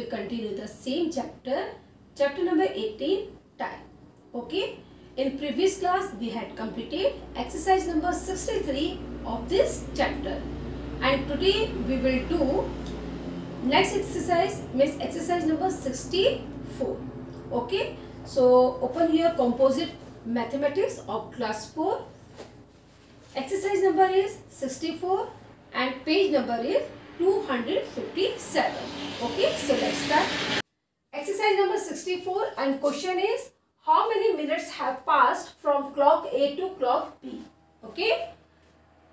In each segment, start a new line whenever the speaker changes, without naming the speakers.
will continue the same chapter, chapter number 18, time. Okay. In previous class, we had completed exercise number 63 of this chapter, and today we will do next exercise, means exercise number 64. Okay. So open your composite mathematics of class 4. Exercise number is 64 and page number is 257. Okay, so let's start. Exercise number 64 and question is, how many minutes have passed from clock A to clock B? Okay,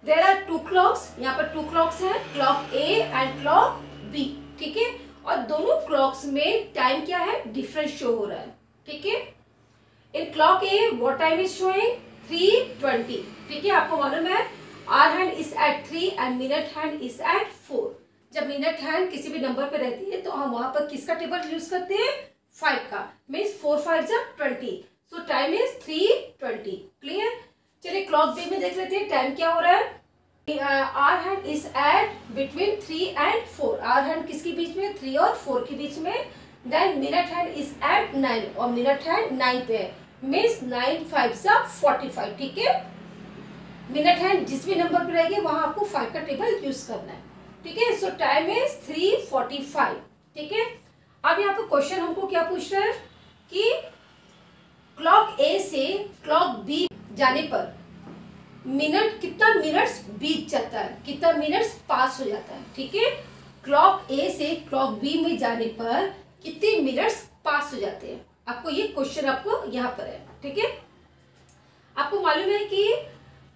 there are two clocks. यहाँ पर two clocks हैं, clock A and clock B. ठीक है, और दोनों clocks में time क्या है, different show हो रहा है. ठीक है, in clock A what time is showing? 3:20. ठीक है, आपको मालूम है hour hand is at 3 and minute hand is at 4. जब मिनट हैंड किसी भी नंबर पे रहती है तो हम वहां पर किसका टेबल यूज करते हैं? 5 का. मीन्स 4 5 जा 20. So time is 3:20. क्लियर. चलिए क्लॉक बी में देख लेते हैं टाइम क्या हो रहा है. Hour hand is at between 3 and 4. Hour hand किसके बीच में? 3 और 4 के बीच में. Then minute hand is at 9 और मिनट हैंड 9 पे है. मीन्स 9 5 जा 45. ठीक है, मिनट हैंड जिस भी नंबर पे रहेगी वहां आपको 5 का टेबल यूज करना है. ठीक है, सो टाइम इज 3:45. ठीक है, अब यहाँ पे क्वेश्चन हमको क्या पूछ रहा है कि क्लॉक ए से क्लॉक बी जाने पर मिनट कितना मिनट्स बीत जाता है, कितना मिनट्स पास हो जाता है. ठीक है, क्लॉक ए से क्लॉक बी में जाने पर कितने मिनट्स पास हो जाते हैं, आपको ये क्वेश्चन आपको यहाँ पर है. ठीक है, आपको मालूम है कि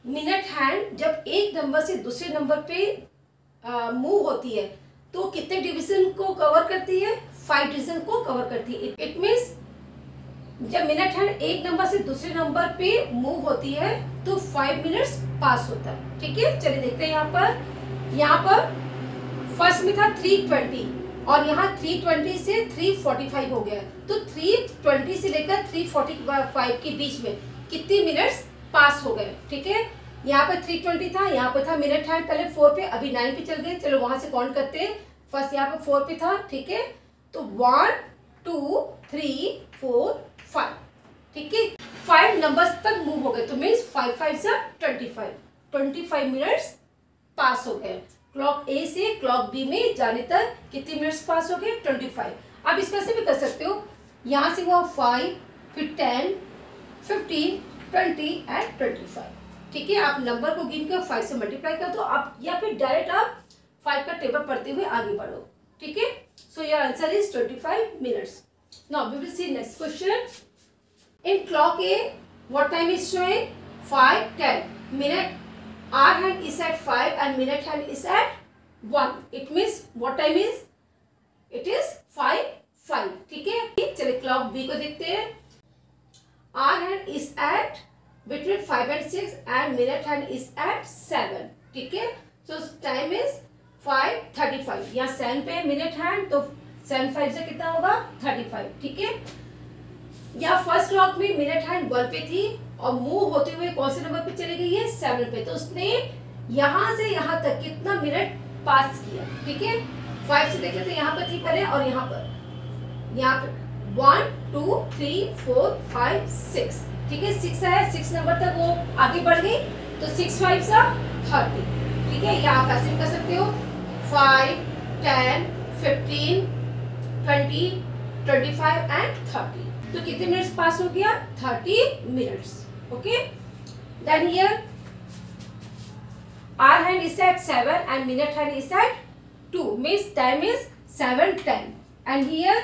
मिनट हैंड जब एक नंबर से दूसरे नंबर पे मूव होती है तो कितने डिवीजन को कवर करती है? 5 डिवीजन को कवर करती है. इट मीन्स जब मिनट हैंड एक नंबर से दूसरे नंबर पे मूव होती है तो 5 मिनट्स पास होता है. ठीक है, चलिए देखते हैं. यहाँ पर फर्स्ट में था 3:20 और यहाँ 3:20 से 3:45 हो गया. तो 3:20 से लेकर 3:45 के बीच में कितने मिनट्स पास हो गए. ठीक है, यहाँ पे 3:20 था, यहाँ पे था मिनट हैंड पहले 4 पे, अभी 9 पे चल गए. चलो वहां से काउंट करते हैं. फर्स्ट यहाँ पे 4 पे था. ठीक है, तो 1 2 3 4 5. ठीक है, 5 नंबर्स तक मूव हो गए. तो मीन्स 5 5 से 25 मिनट्स पास हो गए. क्लॉक ए से क्लॉक बी में जाने तक कितने मिनट्स पास हो गए? 25. अब इसमें से भी कर सकते हो. यहाँ से हुआ 5, फिर 10, 15, 20 एंड 25. ठीक है, आप नंबर को गिन कर 5 से मल्टीप्लाई कर दो आप, या फिर डायरेक्ट आप 5 का टेबल पढ़ते हुए आगे बढ़ो. ठीक है, so your answer is 25 minutes. Now we will see next question. In clock A what time is showing? 5:10. Minute hour hand is at 5 and minute hand is at 1. It means what time is? It is 5:05. ठीक है, चलिए clock B को देखते हैं. Hour hand is at between 5 and 6 and minute hand is at 7. ठीक है, so time is 5:35. यहाँ 7 पे मिनट हैंड तो 7 5 से कितना होगा? 35. ठीक है, यहाँ फर्स्ट क्लॉक में मिनट हैंड 1 पे थी और मूव होते हुए कौन से नंबर पे चली गई है? 7 पे. तो उसने यहाँ से यहाँ तक कितना मिनट पास किया? ठीक है, 5 से देखे तो यहाँ पर थी पहले और यहाँ पर 1 2 3 4 5 6. ठीक है, 6 है, 6 नंबर तक वो आगे बढ़ गई तो 6 5 से 30. ठीक है, या आप ऐसे कर सकते हो 5 10 15 20 25 एंड 30. तो कितने मिनट्स पास हो गया? 30 minutes. Okay, then here hour hand is at 7 and minute hand is at 2. Means time is 7:10 and here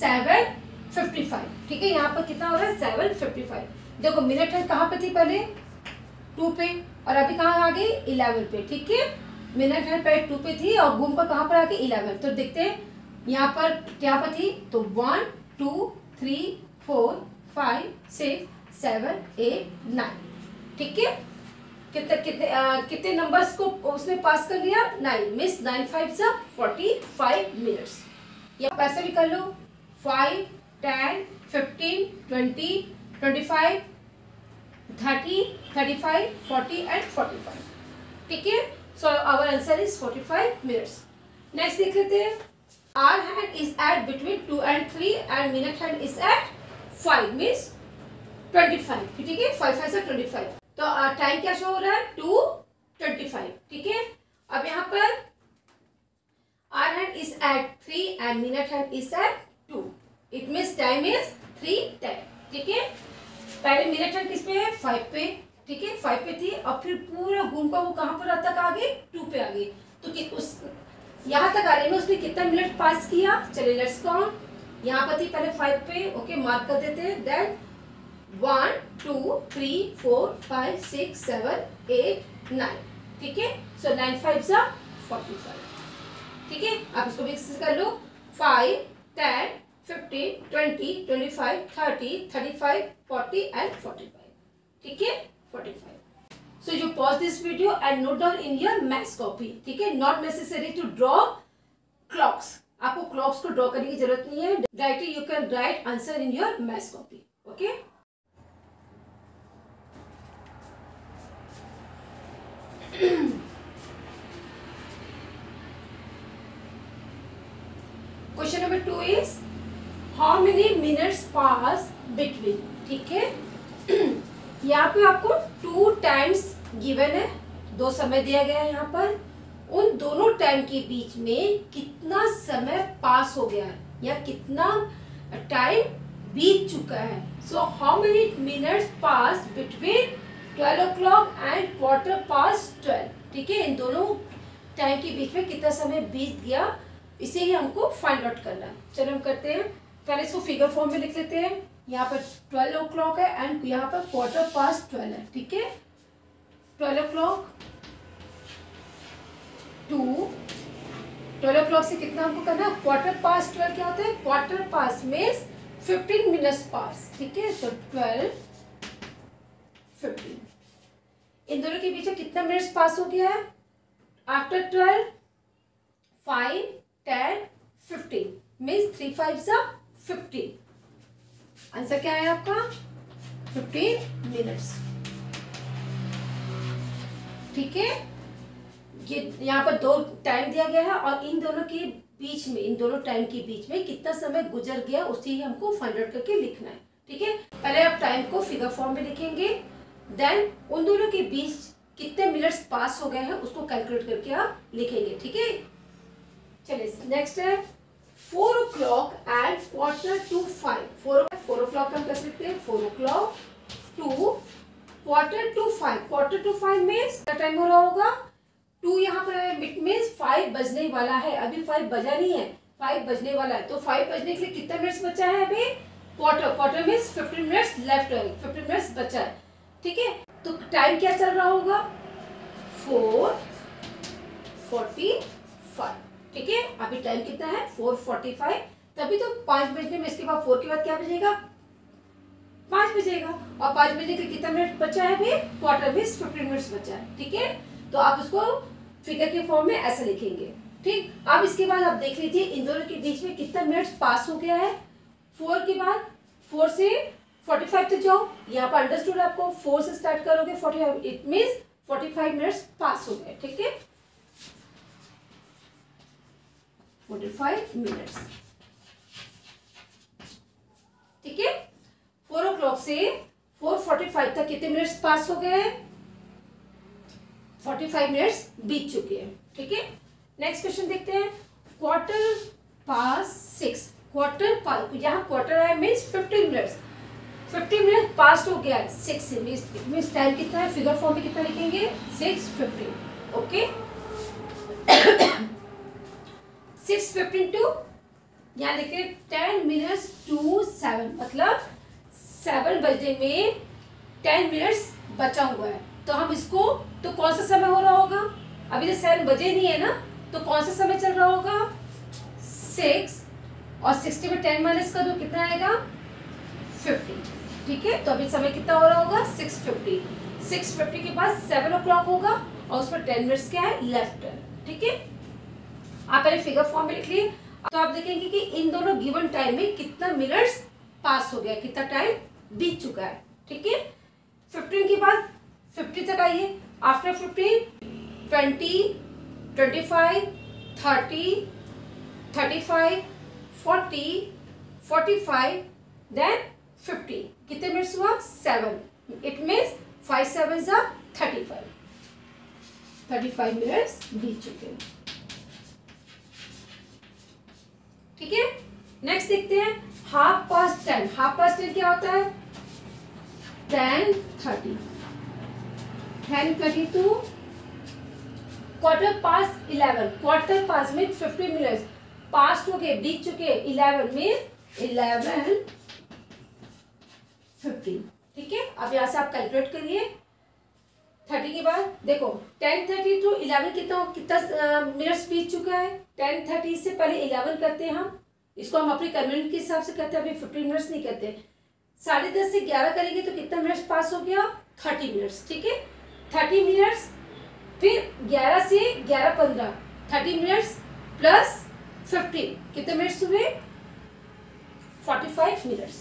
7:55. ठीक है, यहाँ पर कितना हो रहा है? 7:55. देखो मिनट हैंड कहाँ पे थी? पहले 2 पे और अभी कहाँ आ गई? 11 पे. ठीक है, मिनट हैंड पहले 2 पे थी और घूम कर कहाँ पर आ गई? 11. तो देखते हैं यहाँ पर क्या पर थी. तो 1 2 3 4 5 6 7 8 9. ठीक है, कितने नंबर्स को उसने पास कर लिया? 9. मिस 9 5 से 45 मिनट्स. या पैसे भी कर लो. 5 10 15 20 25 30 35 40 एंड 45. ठीक है, so our answer is 45 minutes. Next देख लेते हैं. Hour hand is at between 2 and 3 and minute hand is at 5 means 25, ठीक है, 5 5 से 25। तो टाइम क्या शो हो रहा है 2:25, ठीक है। अब यहाँ पर hour hand is at 3 and minute hand is at 2, it means time is 3:10, ठीक है। पहले मिनट हैंड किस पे है 5 पे, ठीक है, 5 पे थी, और फिर पूरा घूम कर वो कहाँ पर तक आ गई 2 पे आ गई। तो उस यहाँ तक आने में उसने कितना मिनट पास किया, चलिए लेट्स काउंट। यहाँ पर थी पहले 5 पे, ओके, मार्क कर देते हैं। देन 1 2 3 4 5 6 7 8 9, ठीक है। सो 9 5 जा 45, ठीक है। आप इसको मिक्स कर लो, 5 10 15 20 25 30 35 40 एंड 45, ठीक है, 45। So you pause this video and note down in your maths copy, ठीक है। Not necessary to draw clocks, आपको clocks को draw करने की जरूरत नहीं है, directly you can write answer in your maths copy, okay। Question number 2 is how many minutes pass between, ठीक है। यहाँ पे आपको 2 टाइम्स गिवन है, 2 समय दिया गया है यहाँ पर, उन दोनों टाइम के बीच में कितना समय पास हो गया है या कितना टाइम बीत चुका है। So how many minutes pass between 12 o'clock and 12:15, ठीक है। इन दोनों टाइम के बीच में कितना समय बीत गया, इसे ही हमको फाइंड आउट करना है। चलो हम करते हैं, पहले इसको फिगर फॉर्म में लिख लेते हैं। यहाँ पर 12 o'clock है एंड यहाँ पर 12:15 है, ठीक है। 12 o'clock टू 12 o'clock से कितना हमको करना है 12:15 क्या होता है, 12:15 मीन्स 15 मिनट्स पास, ठीक है। तो 12 15, इन दोनों के बीच में कितना मिनट्स पास हो गया है आफ्टर 12, 5 10 15 मीन्स 3 5 जा 15। आंसर क्या है आपका 15 मिनट्स, ठीक है। ये यहाँ पर 2 टाइम दिया गया है और इन दोनों के बीच में, इन दोनों टाइम के बीच में कितना समय गुजर गया उसे ही हमको फाइंड आउट करके लिखना है, ठीक है। पहले आप टाइम को फिगर फॉर्म में लिखेंगे, देन उन दोनों के बीच कितने मिनट्स पास हो गए हैं उसको कैलकुलेट करके आप लिखेंगे, ठीक है। चलिए नेक्स्ट है 4 o'clock and 4:45, 4 o'clock हम कह सकते हैं 4 o'clock to 4:45, 4:45 मीन्स क्या टाइम हो रहा होगा 2 यहाँ पर है, इट मीन्स 5 बजने वाला है, अभी 5 बजा नहीं है, 5 बजने वाला है। तो 5 बजने के लिए कितना मिनट्स बचा है अभी, क्वार्टर मीन्स 15 मिनट्स लेफ्ट है, 15 मिनट्स बचा है, ठीक है। तो टाइम क्या चल रहा होगा 4:45, ठीक है। अभी टाइम कितना है 4:45, तभी तो 5 बजने में, इसके बाद 4 के बाद क्या बजेगा 5 बजेगा, और 5 बजने के कितना मिनट बचा है अभी, क्वार्टर मीन्स 15 मिनट्स बचा है, ठीक है। तो आप उसको फिगर के फॉर्म में ऐसे लिखेंगे, ठीक। अब इसके बाद आप देख लीजिए इन दोनों के बीच में कितना मिनट्स पास हो गया है। 4 के बाद 4 से 45 तक जाओ, यहाँ पर अंडरस्टूड आपको 4 से स्टार्ट करोगे 45, इट मीन्स 45 मिनट्स पास हो गए, ठीक है, 45 मिनट्स, ठीक है। 4 o'clock से 4:45 तक कितने मिनट्स पास हो गए, 45 मिनट्स बीत चुके हैं, ठीक है। नेक्स्ट क्वेश्चन देखते हैं 6:15, यहाँ क्वार्टर है मीन्स 15 मिनट्स, 15 मिनट पास हो गया है 6 से, मीन्स टाइम कितना है, फिगर फॉर्म में कितना लिखेंगे 6:15, ओके। 6:15 टू यहाँ लिखे 10 मिनट्स टू 7, मतलब 7 बजने में 10 मिनट्स बचा हुआ है। तो हम इसको, तो कौन सा समय हो रहा होगा, अभी तो 7 बजे नहीं है ना, तो कौन सा समय चल रहा होगा 6, और 60 में 10 माइनस कर दो कितना आएगा 50, ठीक है। तो अभी समय कितना हो रहा होगा 6:50, 6:50 के बाद 7 o'clock होगा और उस पर 10 मिनट्स क्या है लेफ्ट है, ठीक है। आप पहले फिगर फॉर्म में लिख लिए, तो आप देखेंगे कि इन दोनों गिवन टाइम में कितना मिनट्स पास हो गया, कितना टाइम बीत चुका है, ठीक है। 15 के बाद 50 तक आइए, आफ्टर 15 20 25 30 35, 40, 45, देन 50. कितने मिनट्स हुआ? 7. इट मीन्स 5 7 जा 35. 35 मिनट्स बीत चुके हैं. ठीक है. नेक्स्ट देखते हैं 10:30. 10:30 क्या होता है? 10:30. 10:30 to 11:15. 11:15 में 50 मिनट्स पास्ट हो गए, बीत चुके. 11 में 11:15. ठीक है. अब यहाँ से आप कैलकुलेट करिए. 30 के बाद देखो 10:30 to 11 कितना मिनट्स बीत चुका है. 10:30 से पहले 11 करते हैं हम. इसको हम अपनी कन्वीनियंस के हिसाब से करते हैं. अभी 15 मिनट्स नहीं करते. 10:30 से 11 करेंगे तो कितना मिनट्स पास हो गया? 30 मिनट्स. ठीक है. 30 मिनट्स. फिर 11 से 11:15 30 मिनट्स प्लस 15 कितने मिनट्स हुए? 45 मिनट्स.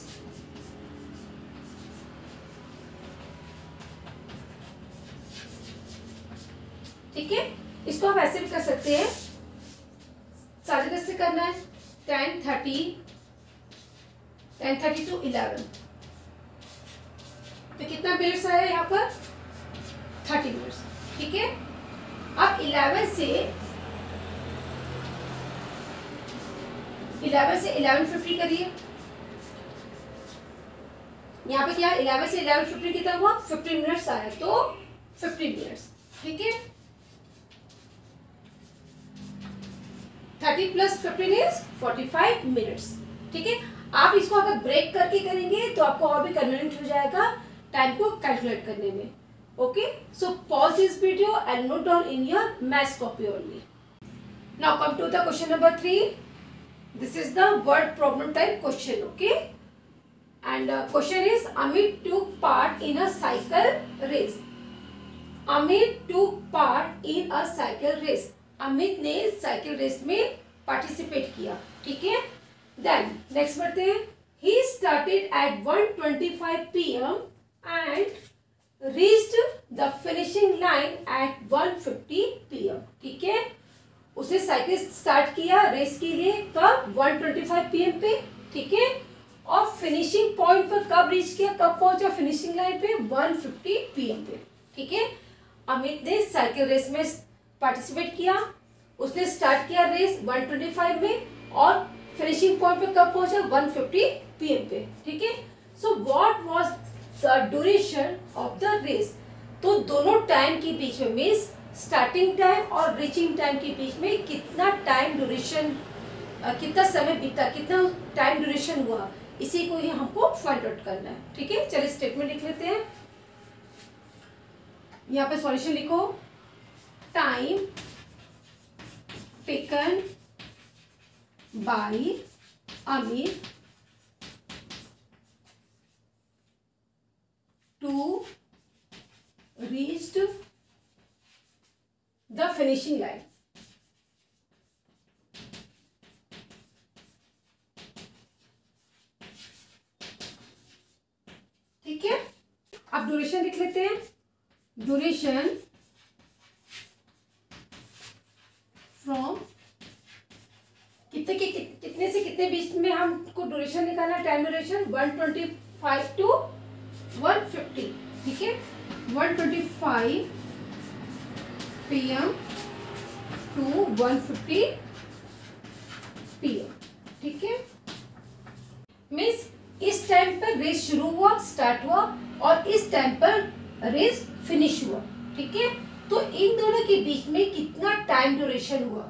ठीक है. इसको आप ऐसे भी कर सकते हैं. 10:30 से करना है 10:30 to 11 तो कितना मिनट्स आया यहाँ पर? 30 मिनट्स. ठीक है. अब 11 से 11:50 करिए. यहाँ पे क्या 11 से 11:50 कितना हुआ? 15 मिनट्स आया तो 15 मिनट्स. ठीक है. 30 प्लस 15 इज 45 मिनट्स. ठीक है. आप इसको अगर ब्रेक करके करेंगे तो आपको और भी कन्वीनियंट हो जाएगा टाइम को कैलकुलेट करने में. Okay. So pause this video and note down in your maths copy only. Now come to the question number 3. This is the word problem type question. Okay. And question is Amit took part in a cycle race. Amit took part in a cycle race. Amit ने cycle race में participate किया. ठीक है. Then next बढ़ते हैं. He started at 1:25 PM and reached the finishing line at 1:50 PM. ठीक है. उसे साइकिल स्टार्ट किया रेस के लिए कब? 1:25 PM पे. ठीक है. और फिनिशिंग पॉइंट पर कब रीच किया? कब पहुंचा फिनिशिंग लाइन पे? 1:50 PM पे. ठीक है. अमित ने साइकिल रेस में पार्टिसिपेट किया. उसने स्टार्ट किया रेस 1:25 में और फिनिशिंग पॉइंट पे कब पहुंचा? 1:50 PM पे. ठीक है. So what was the duration of the race? तो दोनों टाइम के बीच में मीन्स स्टार्टिंग टाइम और रीचिंग टाइम के बीच में कितना टाइम ड्यूरेशन, कितना समय बीता, कितना टाइम ड्यूरेशन हुआ, इसी को ही हमको फाइंड आउट करना है. ठीक है. चलिए स्टेटमेंट लिख लेते हैं. यहाँ पे सॉल्यूशन लिखो. Time taken by Amit to reached the finishing line. ठीक है. अब ड्यूरेशन लिख लेते हैं. ड्यूरेशन फ्रॉम कितने से कितने बीच में हमको ड्यूरेशन निकालना. Time duration 1:25 to 1:50. ठीक है. 1:25 PM to 1:50 PM. ठीक है. मीन्स इस टाइम पर रेस शुरू हुआ, स्टार्ट हुआ और इस टाइम पर रेस फिनिश हुआ. ठीक है. तो इन दोनों के बीच में कितना टाइम ड्यूरेशन हुआ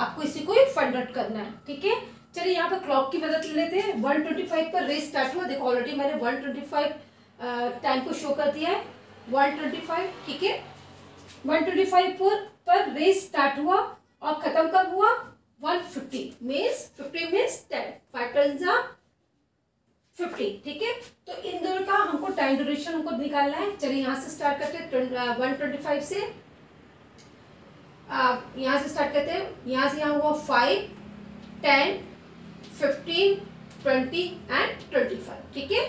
आपको इसी को फाइंड आउट करना है. ठीक है. चलिए यहाँ पर क्लॉक की मदद ले लेते हैं. 1:25 पर रेस स्टार्ट हुआ. देखो ऑलरेडी मैंने 1:25 टाइम को शो कर दिया है. 1:25. ठीक है. 1:25 पर रेस स्टार्ट हुआ और खत्म कब हुआ? 1:50 मीन्स 50 मीन्स 10. 5 10 50. ठीक है. तो इन दोनों का हमको टाइम ड्यूरेशन हमको निकालना है. चलिए यहाँ से स्टार्ट करते हैं. 1:25 से यहाँ से स्टार्ट करते हैं. यहाँ से यहाँ हुआ 5 10 15 20 एंड 25. ठीक है.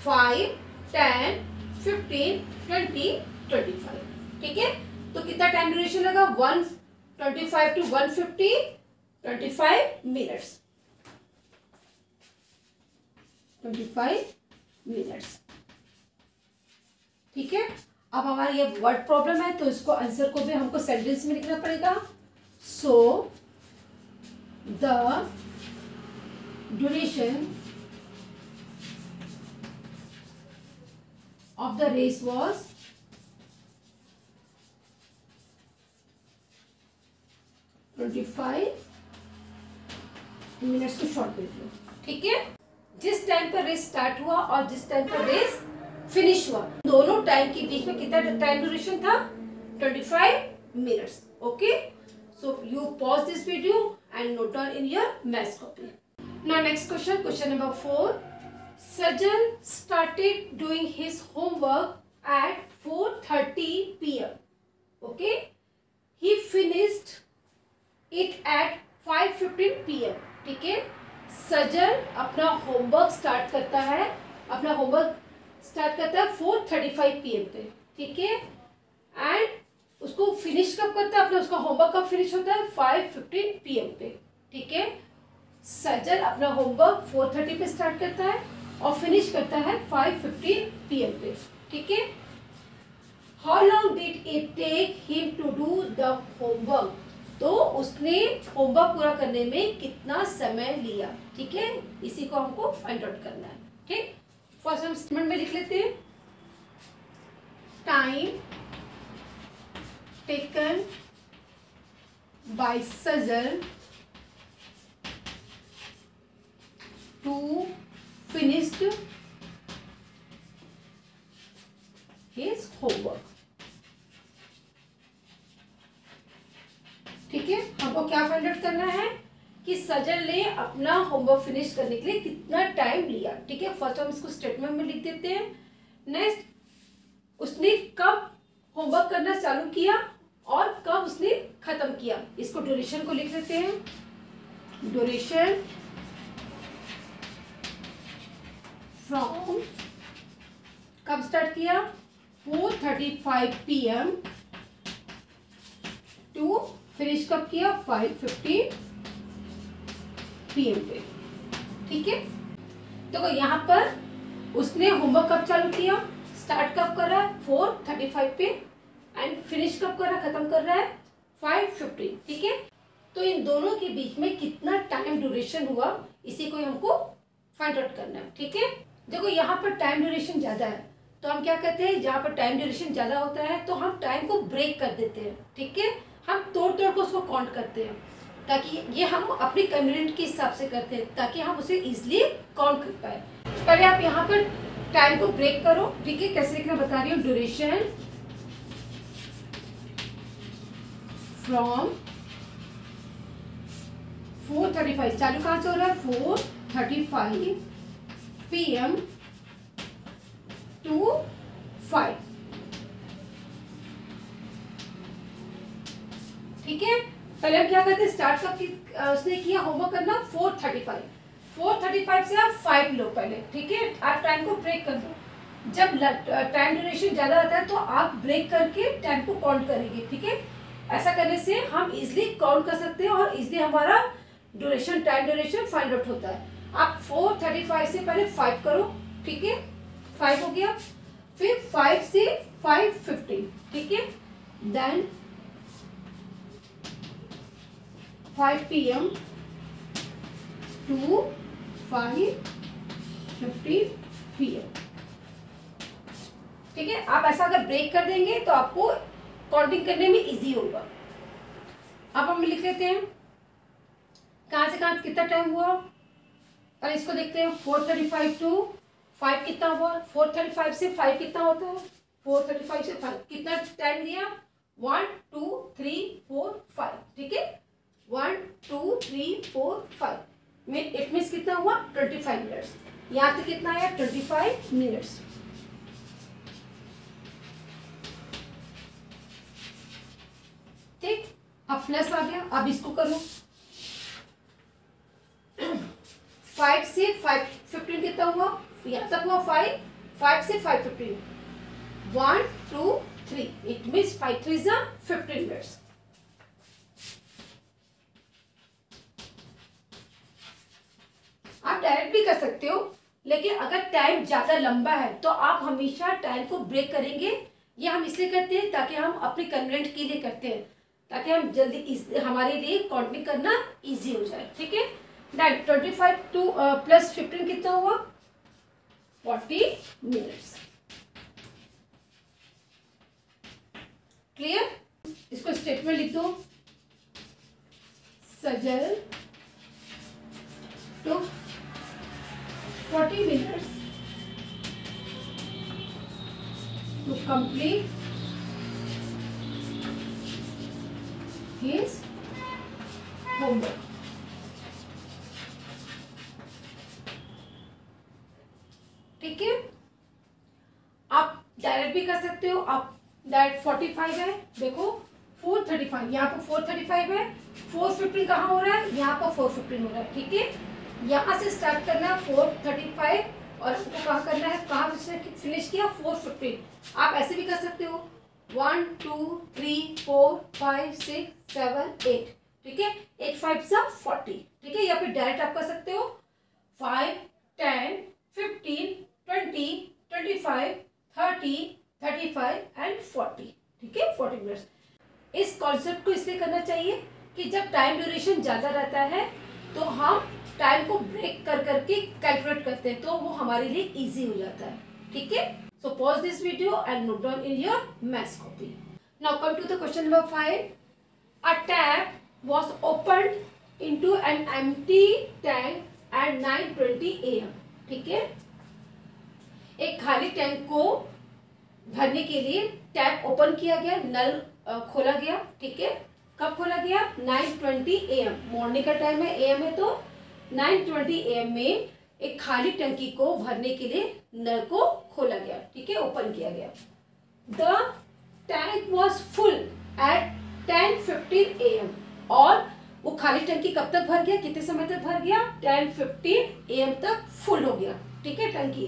5 10 15 20 25. ठीक है. तो कितना टाइम ड्यूरेशन लगा? 1:25 to 1:50 25 minutes. 25 minutes. ठीक है, अब हमारा ये वर्ड प्रॉब्लम है तो इसको आंसर को भी हमको सेंटेंस में लिखना पड़ेगा. So the duration of the race was 25 minutes को शॉर्ट कर लो. ठीक है, जिस टाइम पर रेस स्टार्ट हुआ और जिस टाइम पर रेस फिनिश हुआ, दोनों टाइम के बीच में कितना टाइम ड्यूरेशन था? 25 minutes. Okay, so you pause this video and note down in your maths copy. Now next question, question number 4. Sajal started doing his homework at 4:30 p.m. Okay, he finished it at 5:15 p.m. ठीक है, सजल अपना homework start करता है 4:35 p.m. पे. ठीक है, and उसको finish कब करता है, अपना उसका होमवर्क कब फिनिश होता है? 5:15 p.m. पे. ठीक है, सजल अपना होमवर्क 4:30 पे स्टार्ट करता है और फिनिश करता है 5:15 p.m. पे. ठीक है, how long did it take him to do the homework? तो उसने होमवर्क पूरा करने में कितना समय लिया? ठीक है, इसी को हमको फाइंड आउट करना है. ठीक, फर्स्ट हम स्टेटमेंट में लिख लेते हैं. Time taken by Sajal to finished his homework. ठीक है, हमको क्या फाइंड आउट करना है कि सजल ने अपना होमवर्क फिनिश करने के लिए कितना टाइम लिया. ठीक है, फर्स्ट हम इसको स्टेटमेंट में लिख देते हैं. नेक्स्ट, उसने कब होमवर्क करना चालू किया और कब उसने खत्म किया. इसको ड्यूरेशन को लिख देते हैं. ड्यूरेशन फ्रॉम कब स्टार्ट किया? 4:35 p.m. टू फिनिश कब किया? 5:15 p.m. पे. ठीक है, तो यहाँ पर उसने होमवर्क कब चालू किया, स्टार्ट कब कर रहा है? 4:35 पे, एंड फिनिश कब कर रहा है, खत्म कर रहा है 5:15. ठीक है, तो इन दोनों के बीच में कितना टाइम ड्यूरेशन हुआ, इसी को हमको फाइंड आउट करना है. ठीक है, देखो यहाँ पर टाइम ड्यूरेशन ज्यादा है तो हम क्या कहते हैं, जहाँ पर टाइम ड्यूरेशन ज्यादा होता है तो हम टाइम को ब्रेक कर देते हैं. ठीक है, हम तोड़ तोड़ को उसको काउंट करते हैं ताकि ये हम अपनी कन्वीनियंट के हिसाब से करते हैं ताकि हम उसे इजीली काउंट कर पाए. पहले आप यहाँ पर टाइम को ब्रेक करो. ठीक है, कैसे लिखना बता रही हूँ. ड्यूरेशन फ्रॉम 4:35, चालू कहाँ से हो रहा है? 4:35 p.m. टू 5. ठीक है, पहले हम क्या करते हैं, स्टार्ट कब उसने किया होमवर्क करना? 4:35 से आप 5 लो पहले. ठीक है, आप टाइम को ब्रेक कर दो. जब टाइम ड्यूरेशन ज्यादा आता है तो आप ब्रेक करके टाइम को काउंट करेंगे. ठीक है, ऐसा करने से हम इजिली काउंट कर सकते हैं और इजिली हमारा टाइम ड्यूरेशन फाइंड आउट होता है. आप 4:35 से पहले 5 करो. ठीक है, 5 हो गया, फिर 5 से 5:15. ठीक है, देन 5 p.m. To 5:15 p.m. ठीक है, आप ऐसा अगर ब्रेक कर देंगे तो आपको काउंटिंग करने में इजी होगा. अब हम लिख लेते हैं कहाँ से कहाँ कितना टाइम हुआ. और इसको देखते हैं. 4:35 टू 5 कितना हुआ? 4:35 से 5 कितना होता है? 4:35 से 5 कितना टाइम दिया? 1 2 3 4 5. ठीक है, 1 2 3 4 5 में इट मीन्स कितना हुआ? 25 मिनट्स. यहाँ तक कितना आया? 25 मिनट्स. ठीक, अब प्लस आ गया. अब इसको करो. 5 से 5:15 कितना हुआ? यहाँ तक हुआ 5. 5 से 5:15 1 2 3. It means 5 3 15 minutes. डायरेक्ट भी कर सकते हो, लेकिन अगर टाइम ज़्यादा लंबा है तो आप हमेशा टाइम को ब्रेक करेंगे। ये हम इसलिए करते हैं ताकि हम अपने कन्वीनियंट के लिए करते हैं, ताकि हम जल्दी हमारे लिए काउंटिंग करना इजी हो जाए। ठीक है, देन 25 टू प्लस 15 कितना हुआ? 40 मिनट्स। क्लियर? इसको स्टेटमेंट लिख दो। सजल to 40 minutes to complete his homework. ठीक है, आप डायरेक्ट भी कर सकते हो। आप डायरेक्ट 45 है, देखो 435, यहाँ पर 435 है, 415 कहाँ हो रहा है? यहाँ पर 415 हो रहा है। ठीक है, यहाँ से स्टार्ट करना है 435 और हमको कहाँ करना है, कहाँ से फिनिश किया? 415। आप ऐसे भी कर सकते हो 1 2 3 4 5 6 7 8। ठीक है, 8 5 से 40। ठीक है, या फिर डायरेक्ट आप कर सकते हो 5 10 15 20 25 30 35 एंड 40। ठीक है, 40 मिनट्स। इस कॉन्सेप्ट को इसलिए करना चाहिए कि जब टाइम ड्यूरेशन ज़्यादा रहता है तो हम टाइम को ब्रेक कर करके कैलकुलेट करते हैं, तो वो हमारे लिए इजी हो जाता है। ठीक है, so pause this video and note down in your maths copy. Now come to the question number 5। A tap was opened into an empty tank at 9:20 AM। ठीक है, एक खाली टैंक को भरने के लिए टैप ओपन किया गया, नल खोला गया। ठीक है, कब खोला गया? 9:20 AM, मॉर्निंग का टाइम है, AM है, तो 9:20 AM में एक खाली टंकी को भरने के लिए नल को खोला गया। ठीक है, ओपन किया गया। The tank was full at 10:15 AM, और वो खाली टंकी कब तक भर गया? कितने समय तक भर गया? 10:15 AM तक फुल हो गया। ठीक है, टंकी।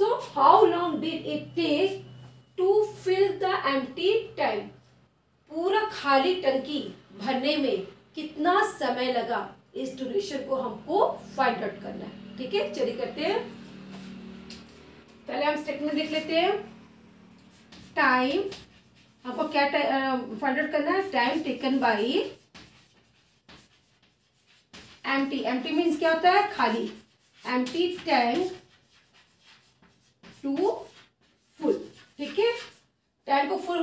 So how long did it take to fill the empty tank? पूरा खाली टंकी भरने में कितना समय लगा, इस ड्यूरेशन को हमको फाइंड आउट करना है। ठीक है, चलिए करते हैं। पहले हम स्टेटमेंट देख लेते हैं। टाइम, हमको क्या फाइंड आउट करना है? Time taken by empty. Empty means क्या होता है? खाली। Empty tank to full. ठीक है, टैंक को फुल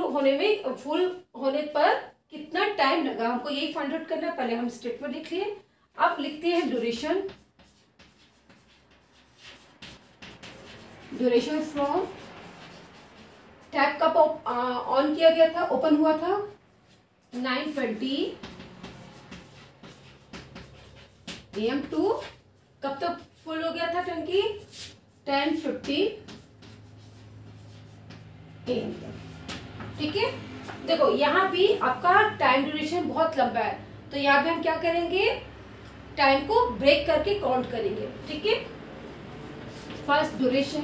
होने पर कितना टाइम लगा, हमको यही फाइंड आउट करना है। पहले हम स्टेटमेंट लिख लिए, अब लिखते हैं ड्यूरेशन। ड्यूरेशन फ्रॉम टैप कब ऑन किया गया था, ओपन हुआ था? 9:20 AM टू कब तक फुल हो गया था टंकी? 10:15 AM तक। ठीक है, देखो यहाँ भी आपका टाइम ड्यूरेशन बहुत लंबा है, तो यहाँ पे हम क्या करेंगे? टाइम को ब्रेक करके काउंट करेंगे। ठीक है, फर्स्ट ड्यूरेशन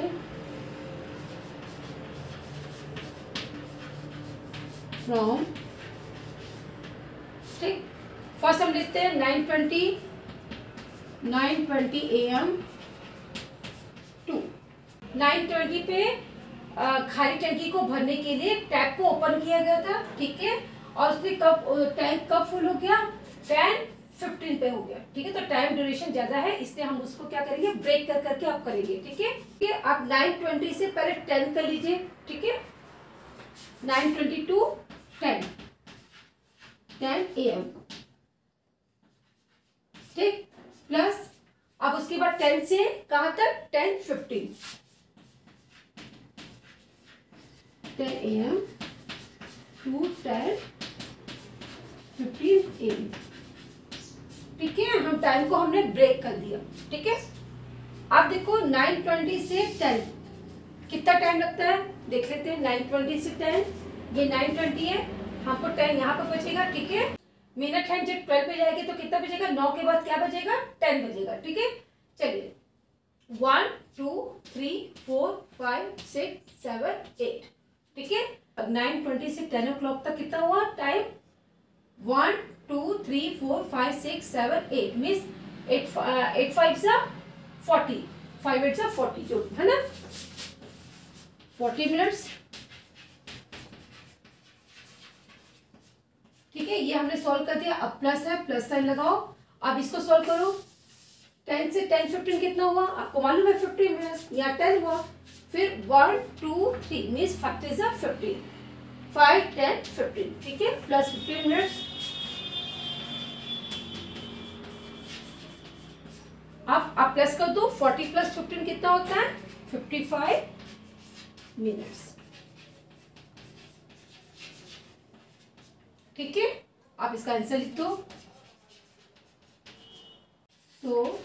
फ्रॉम, ठीक, फर्स्ट हम लिखते हैं 9:20 AM टू 9:20 पे खाली टंकी को भरने के लिए टैप को ओपन किया गया था। ठीक है, और उसमें टैंक कब फुल हो गया? 10:15 पे हो गया। ठीक है, तो टाइम ड्यूरेशन ज्यादा है, इसलिए हम उसको क्या करेंगे? ब्रेक कर करके आप करेंगे। ठीक है, आप 9:20 से पहले 10 कर लीजिए। ठीक है, 9:20 टू 10 AM। ठीक, प्लस अब उसके बाद 10 से कहाँ तक? 10:15 10 AM टू 10:15 AM। ठीक है, हम टाइम को हमने ब्रेक कर दिया। ठीक है, अब देखो 9:20 से 10 कितना टाइम लगता है, देख लेते हैं। 9:20 से 10, ये 9:20 है, हमको 10 यहाँ पर बचेगा। ठीक है, मिनट हैंड जब 12 पे जाएगी तो कितना बचेगा? 9 के बाद क्या बचेगा? 10 बचेगा। ठीक है, चलिए 1 2 3 4 5 6 7 8। ठीक है, अब 9:20 से 10 o'clock तक कितना हुआ टाइम? 1 2 3 4 5 6 7 8 मीन्स 8 5 से 40, 5 8 40 जो है ना 40 मिनट्स। ठीक है, ये हमने सॉल्व कर दिया। अब प्लस है, प्लस साइन लगाओ। अब इसको सॉल्व करो। 10 से 10 15 कितना हुआ आपको मालूम है 50 मिनट्स, यहाँ 10 हुआ। फिर 1 2 3 मीन्स फैक्टर इज 15, 5 10 15। ठीक है, प्लस 15 मिनट्स। अब आप प्लस कर दो। 40 प्लस 15 कितना होता है 55 मिनट्स। ठीक है, आप इसका आंसर लिख दो। So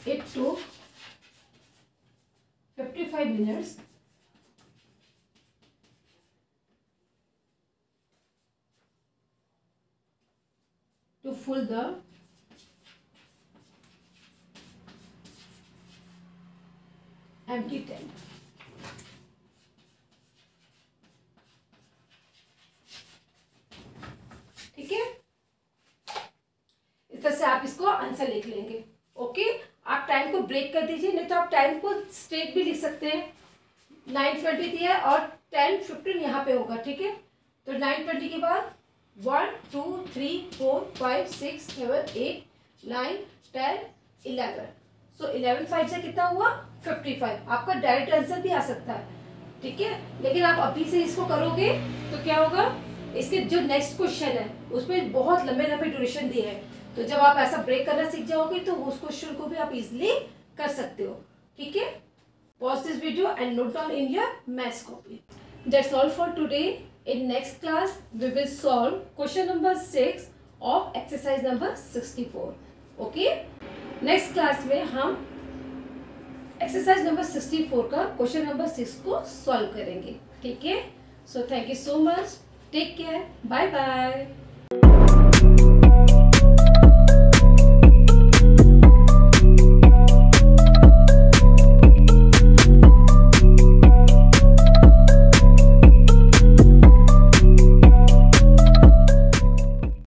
it took 55 minutes to fill the empty tank. ठीक है, इस तरह से आप इसको आंसर लिख लेंगे। ओके, आप टाइम को ब्रेक कर दीजिए, नहीं तो आप टाइम को स्ट्रेट भी लिख सकते हैं। 9:20 दिया है और 10:15 यहाँ पे होगा। ठीक है, तो 9:20 के बाद 1 2 3 4 5 6 7 8 9 10 11। सो 11 5 से कितना हुआ 55। आपका डायरेक्ट आंसर भी आ सकता है। ठीक है, लेकिन आप अभी से इसको करोगे तो क्या होगा, इसके जो नेक्स्ट क्वेश्चन है उसमें बहुत लंबे लंबे ड्यूरेशन दिए हैं, तो जब आप ऐसा ब्रेक करना सीख जाओगे तो उस क्वेश्चन को भी आप इजीली कर सकते हो। ठीक है, pause this video and note down in your maths copy. That's all for today. In next class we will solve question number 6 of exercise number 64। Okay, next class में हम एक्सरसाइज नंबर 64 का question number 6 को solve करेंगे। ठीक है, so thank you so much, take care, bye bye.